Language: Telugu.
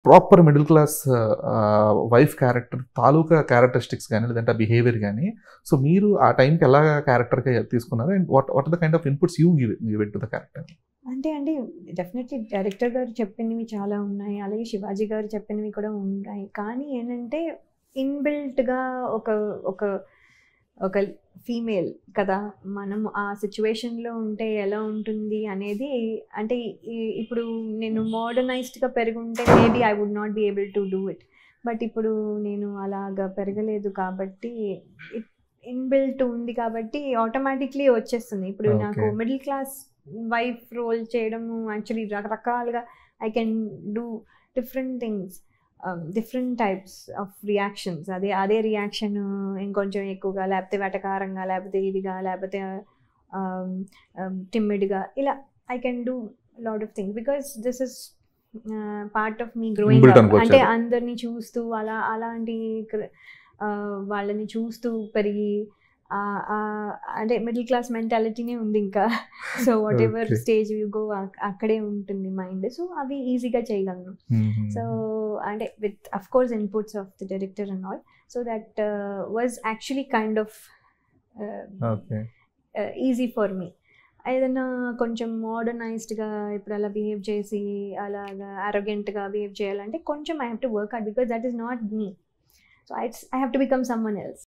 Proper middle class wife character తాలూకా క్యారెక్టరిస్టిక్స్ గాని, లేదంటే ఆ బిహేవియర్ గాని, సో మీరు ఆ టైంకి ఎలాగా క్యారెక్టర్‌గా తీసుకున్నారు? And what what are the kind of inputs you give it to the character? అంటే అండి డెఫినెట్‌లీ డైరెక్టర్ గారు చెప్పినవి చాలా ఉన్నాయి. అలాగే శివాజీ గారు చెప్పినవి కూడా ఉన్నాయి. కానీ ఏంటంటే ఇన్‌బిల్ట్‌గా ఒక ఒక ఒక ఫీమేల్ కదా! మనం ఆ సిట్యుయేషన్‌లో ఉంటే ఎలా ఉంటుంది అనేది అంటే ఇప్పుడు నేను మోడర్నైజ్డ్‌గా పెరిగుంటే maybe I would not be able to do it. But ఇప్పుడు నేను అలాగా పెరగలేదు కాబట్టి ఇట్ ఇన్‌బిల్ట్ ఉంది కాబట్టి ఆటోమేటిక్‌లీ వచ్చేస్తుంది. ఇప్పుడు నాకు okay. Middle class wife role చేయడము యాక్చువల్లీ రకరకాలుగా I can do different things. Different types of reactions. అదే రియాక్షన్ ఇంకొంచెం ఎక్కువగా, లేకపోతే వెటకారంగా, లేకపోతే ఇదిగా, లేకపోతే టిమ్మిడ్‌గా ఇలా I can do lot of things because this is part of me growing inbuilt up. అంటే అనుకోవచ్చది. అందరిని చూస్తూ అలాంటి వాళ్ళని చూస్తూ పెరిగి అంటే మిడిల్ క్లాస్ మెంటాలిటీనే ఉంది ఇంకా. So what ever okay. Stage you go అక్కడే ఉంటుంది మైండ్. సో అవి ఈజీగా చేయగలను. సో హుహు. and with of course inputs of the director and all, so that was actually kind of uh, okay. easy for me. ఏదైనా కొంచెం మోడర్నైజ్డ్గా ఇప్పుడు అలా బిహేవ్ చేసి అలాగా అరోగెంట్గా బిహేవ్ చేయాలంటే కొంచెం I have to work hard because that is not me. So I have to become someone else.